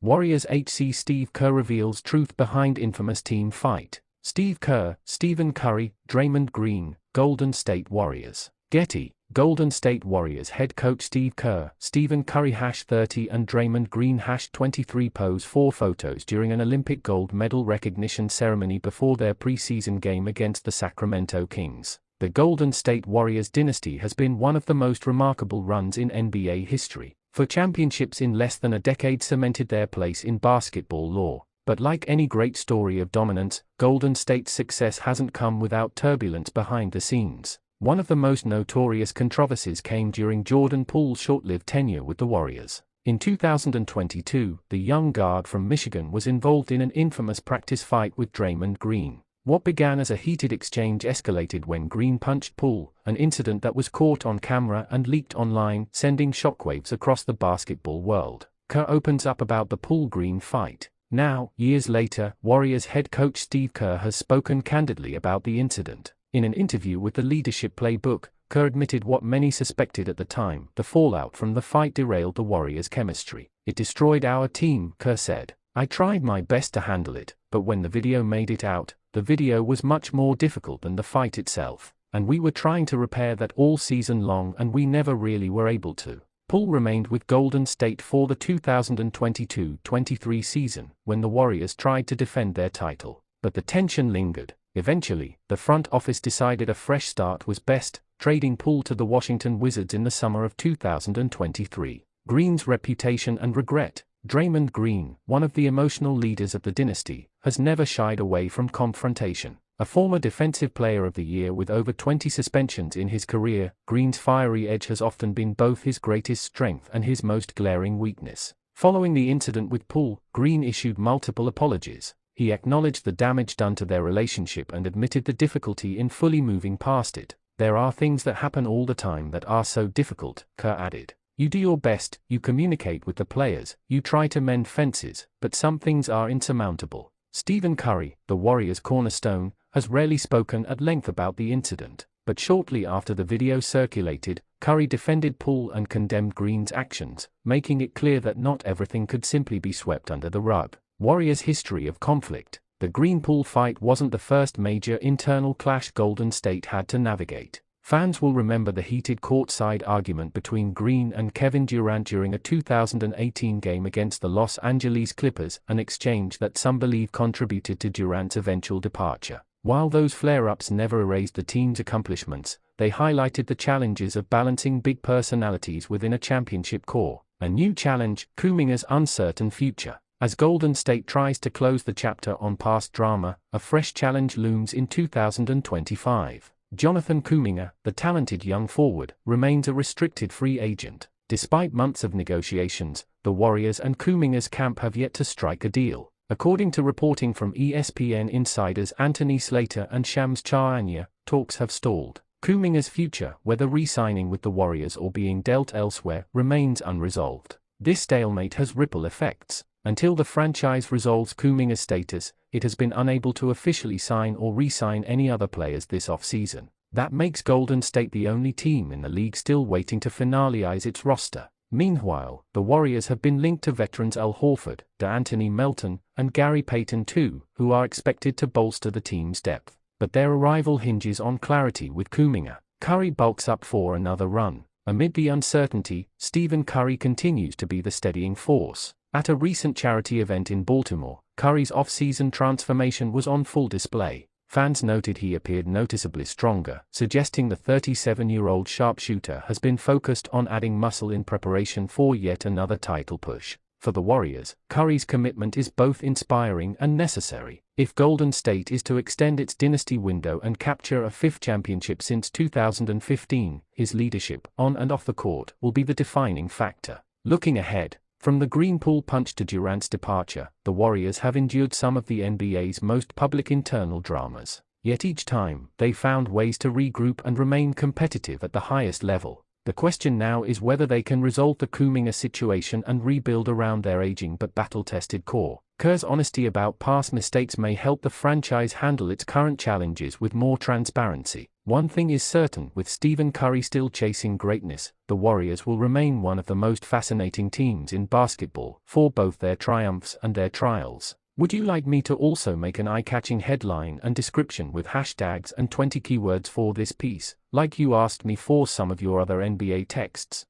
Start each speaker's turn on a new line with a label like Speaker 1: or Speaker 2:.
Speaker 1: Warriors HC Steve Kerr reveals truth behind infamous team fight. Steve Kerr, Stephen Curry, Draymond Green, Golden State Warriors. Getty. Golden State Warriors head coach Steve Kerr, Stephen Curry #30 and Draymond Green #23 pose for photos during an Olympic gold medal recognition ceremony before their preseason game against the Sacramento Kings. The Golden State Warriors dynasty has been one of the most remarkable runs in NBA history, for championships in less than a decade cemented their place in basketball lore. But like any great story of dominance, Golden State's success hasn't come without turbulence behind the scenes. One of the most notorious controversies came during Jordan Poole's short-lived tenure with the Warriors. In 2022, the young guard from Michigan was involved in an infamous practice fight with Draymond Green. What began as a heated exchange escalated when Green punched Poole, an incident that was caught on camera and leaked online, sending shockwaves across the basketball world. Kerr opens up about the Poole-Green fight. Now, years later, Warriors head coach Steve Kerr has spoken candidly about the incident. In an interview with the Leadership Playbook, Kerr admitted what many suspected at the time: the fallout from the fight derailed the Warriors' chemistry. "It destroyed our team," Kerr said. "I tried my best to handle it, but when the video made it out, the video was much more difficult than the fight itself. And we were trying to repair that all season long and we never really were able to." Poole remained with Golden State for the 2022-23 season, when the Warriors tried to defend their title. But the tension lingered. Eventually, the front office decided a fresh start was best, trading Poole to the Washington Wizards in the summer of 2023. Green's reputation and regret. Draymond Green, one of the emotional leaders of the dynasty, has never shied away from confrontation. A former Defensive Player of the Year with over 20 suspensions in his career, Green's fiery edge has often been both his greatest strength and his most glaring weakness. Following the incident with Poole, Green issued multiple apologies. He acknowledged the damage done to their relationship and admitted the difficulty in fully moving past it. "There are things that happen all the time that are so difficult," Kerr added. "You do your best, you communicate with the players, you try to mend fences, but some things are insurmountable." Stephen Curry, the Warriors' cornerstone, has rarely spoken at length about the incident, but shortly after the video circulated, Curry defended Poole and condemned Green's actions, making it clear that not everything could simply be swept under the rug. Warriors' history of conflict. The Green-Poole fight wasn't the first major internal clash Golden State had to navigate. Fans will remember the heated courtside argument between Green and Kevin Durant during a 2018 game against the Los Angeles Clippers, an exchange that some believe contributed to Durant's eventual departure. While those flare-ups never erased the team's accomplishments, they highlighted the challenges of balancing big personalities within a championship core. A new challenge, Kuminga's uncertain future. As Golden State tries to close the chapter on past drama, a fresh challenge looms in 2025. Jonathan Kuminga, the talented young forward, remains a restricted free agent. Despite months of negotiations, the Warriors and Kuminga's camp have yet to strike a deal. According to reporting from ESPN insiders Anthony Slater and Shams Charania, talks have stalled. Kuminga's future, whether re-signing with the Warriors or being dealt elsewhere, remains unresolved. This stalemate has ripple effects. Until the franchise resolves Kuminga's status, it has been unable to officially sign or re-sign any other players this offseason. That makes Golden State the only team in the league still waiting to finalize its roster. Meanwhile, the Warriors have been linked to veterans Al Horford, DeAnthony Melton, and Gary Payton II, who are expected to bolster the team's depth. But their arrival hinges on clarity with Kuminga. Curry bulks up for another run. Amid the uncertainty, Stephen Curry continues to be the steadying force. At a recent charity event in Baltimore, Curry's off-season transformation was on full display. Fans noted he appeared noticeably stronger, suggesting the 37-year-old sharpshooter has been focused on adding muscle in preparation for yet another title push. For the Warriors, Curry's commitment is both inspiring and necessary. If Golden State is to extend its dynasty window and capture a fifth championship since 2015, his leadership, on and off the court, will be the defining factor. Looking ahead, from the Green-Poole punch to Durant's departure, the Warriors have endured some of the NBA's most public internal dramas. Yet each time, they found ways to regroup and remain competitive at the highest level. The question now is whether they can resolve the Kuminga situation and rebuild around their aging but battle-tested core. Kerr's honesty about past mistakes may help the franchise handle its current challenges with more transparency. One thing is certain, with Stephen Curry still chasing greatness, the Warriors will remain one of the most fascinating teams in basketball, for both their triumphs and their trials. Would you like me to also make an eye-catching headline and description with hashtags and 20 keywords for this piece, like you asked me for some of your other NBA texts?